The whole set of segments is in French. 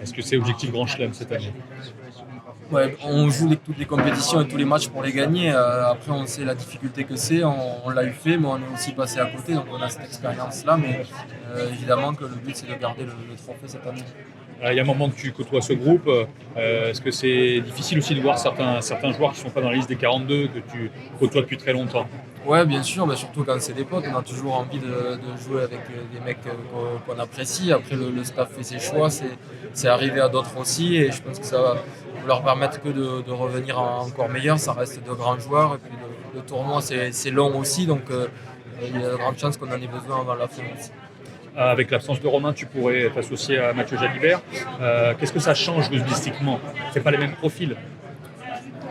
Est-ce que c'est objectif Grand Chelem cette année? Ouais, on joue toutes les compétitions et tous les matchs pour les gagner. Après, on sait la difficulté que c'est. On l'a eu fait, mais on est aussi passé à côté. Donc, on a cette expérience-là. Mais évidemment que le but, c'est de garder le trophée cette année. Il y a un moment que tu côtoies ce groupe. Est-ce que c'est difficile aussi de voir certains joueurs qui ne sont pas dans la liste des 42 que tu côtoies depuis très longtemps? Ouais, bien sûr, mais surtout quand c'est des potes, on a toujours envie de jouer avec des mecs qu'on apprécie. Après, le staff fait ses choix, c'est arrivé à d'autres aussi, et je pense que ça va leur permettre que de revenir encore meilleur. Ça reste de grands joueurs, et puis le tournoi c'est long aussi, donc il y a de grandes chances qu'on en ait besoin avant la fin aussi. Avec l'absence de Romain, tu pourrais t'associer à Mathieu Jalibert. Qu'est-ce que ça change rugbystiquement? C'est pas les mêmes profils.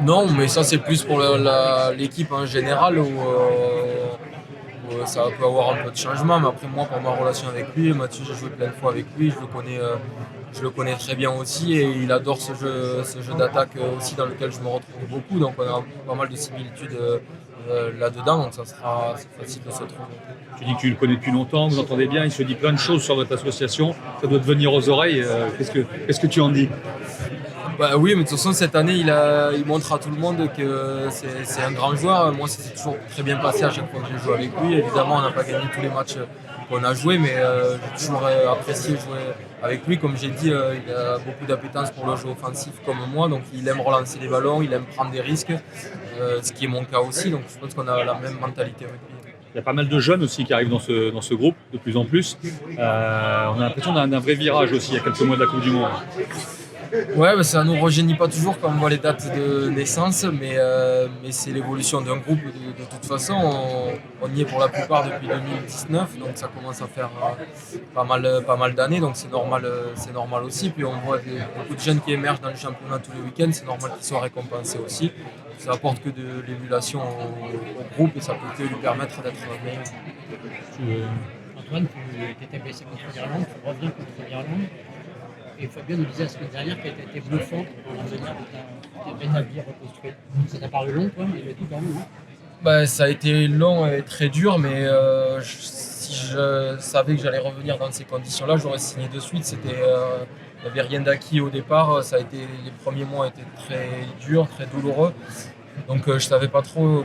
Non, mais ça c'est plus pour l'équipe en général où ça peut avoir un peu de changement. Mais après moi, pour ma relation avec lui, Mathieu, j'ai joué plein de fois avec lui, je le connais très bien aussi et il adore ce jeu d'attaque aussi dans lequel je me retrouve beaucoup. Donc on a pas mal de similitudes là-dedans, donc c'est facile de se trouver. Tu dis que tu le connais depuis longtemps, vous entendez bien, il se dit plein de choses sur votre association, ça doit te venir aux oreilles. Qu'est-ce que tu en dis? Bah oui, mais de toute façon, cette année, il montre à tout le monde que c'est un grand joueur. Moi, ça s'est toujours très bien passé à chaque fois que j'ai joué avec lui. Évidemment, on n'a pas gagné tous les matchs qu'on a joués, mais j'ai toujours apprécié jouer avec lui. Comme j'ai dit, il a beaucoup d'appétence pour le jeu offensif comme moi, donc il aime relancer les ballons, il aime prendre des risques, ce qui est mon cas aussi. Donc je pense qu'on a la même mentalité avec lui. Il y a pas mal de jeunes aussi qui arrivent dans ce groupe, de plus en plus. On a l'impression d'un vrai virage aussi, il y a quelques mois de la Coupe du Monde. Ouais, bah, ça nous rajeunit pas toujours quand on voit les dates de naissance, mais c'est l'évolution d'un groupe de toute façon. On y est pour la plupart depuis 2019, donc ça commence à faire pas mal d'années, donc c'est normal aussi. Puis on voit beaucoup de jeunes qui émergent dans le championnat tous les week-ends, c'est normal qu'ils soient récompensés aussi. Ça apporte que de l'émulation au groupe et ça peut que lui permettre d'être meilleur. Antoine, tu étais blessé contre l'Irlande, tu reviens contre l'Irlande. Et Fabien nous disait la semaine dernière qu'elle était bluffante dans la manière de rétablir, reconstruire. Ça t'a paru long, toi, mais tout quand même, non? Bah, ça a été long et très dur, mais si je savais que j'allais revenir dans ces conditions-là, j'aurais signé de suite. Il n'y avait rien d'acquis au départ. Les premiers mois étaient très durs, très douloureux. Donc je savais pas trop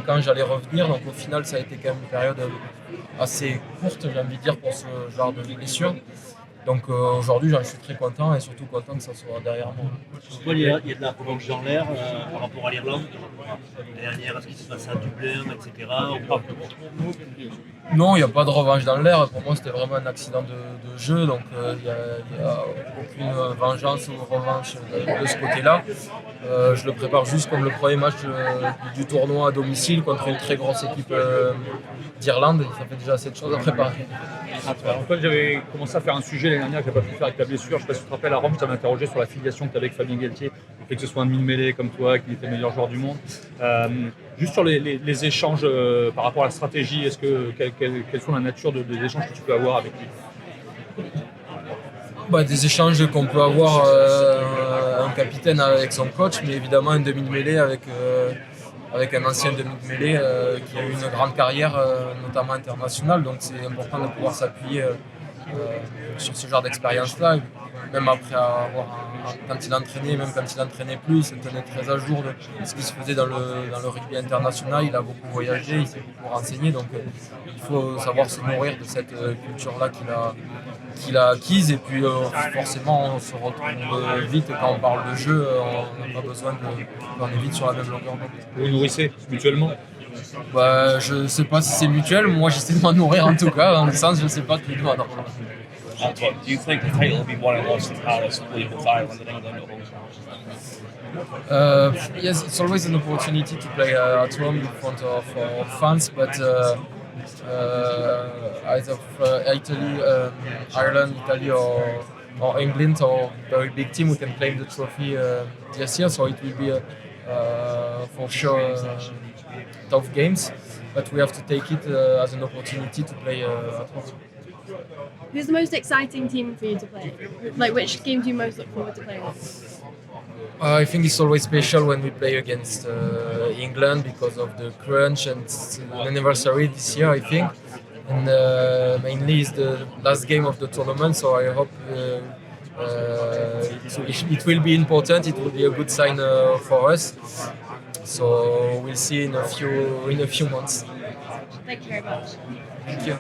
quand j'allais revenir. Donc au final, ça a été quand même une période assez courte, j'ai envie de dire, pour ce genre de blessure. Donc aujourd'hui, j'en suis très content et surtout content que ça soit derrière moi. Pourquoi il y a de la revanche dans l'air par rapport à l'Irlande? Derrière, ce qui se passe à Dublin, etc. Non, il n'y a pas de revanche dans l'air. Pour moi, c'était vraiment un accident de jeu. Donc il n'y a aucune vengeance ou revanche de ce côté-là. Je le prépare juste comme le premier match du tournoi à domicile contre une très grosse équipe d'Irlande. Ça fait déjà assez de choses à préparer. Antoine, j'avais commencé à faire un sujet l'année dernière que je n'ai pas pu faire avec ta blessure. Je ne sais pas si tu te rappelles, à Rome, je t'avais interrogé sur la filiation que tu avais avec Fabien Galtier, le fait que ce soit un demi-mêlée comme toi, qui était le meilleur joueur du monde. Juste sur les échanges par rapport à la stratégie, quelles sont la nature des échanges que tu peux avoir avec lui? Bah, des échanges qu'on peut avoir un capitaine avec son coach, mais évidemment un demi-mêlée avec un ancien demi-mêlée qui a eu une grande carrière, notamment internationale. Donc c'est important de pouvoir s'appuyer sur ce genre d'expérience-là. Même après quand il entraînait, même quand il n'entraînait plus, il se tenait très à jour de ce qui se faisait dans le rugby international. Il a beaucoup voyagé, il s'est beaucoup renseigné. Donc il faut savoir se nourrir de cette culture-là qu'il a acquise. Et puis forcément, on se retrouve vite quand on parle de jeu. On n'a pas besoin on est vite sur la même longueur d'onde. Vous vous nourrissez mutuellement? Bah, je ne sais pas si c'est mutuel. Moi, j'essaie de m'en nourrir en tout cas. Dans le sens, je ne sais pas tout le monde. Antoine, do you think the title will be won and lost in Paris, William Ireland and England at home? Yes, it's always an opportunity to play at home in front of fans, but either Italy, Ireland, Italy, or England, or very big team, we can claim the trophy this year. So it will be for sure tough games, but we have to take it as an opportunity to play at home. Who's the most exciting team for you to play? Like, which game do you most look forward to playing? I think it's always special when we play against England because of the crunch and an anniversary this year, I think. And mainly it's the last game of the tournament, so I hope it will be important. It will be a good sign for us. So we'll see in a few months. Thank you very much. Thank you.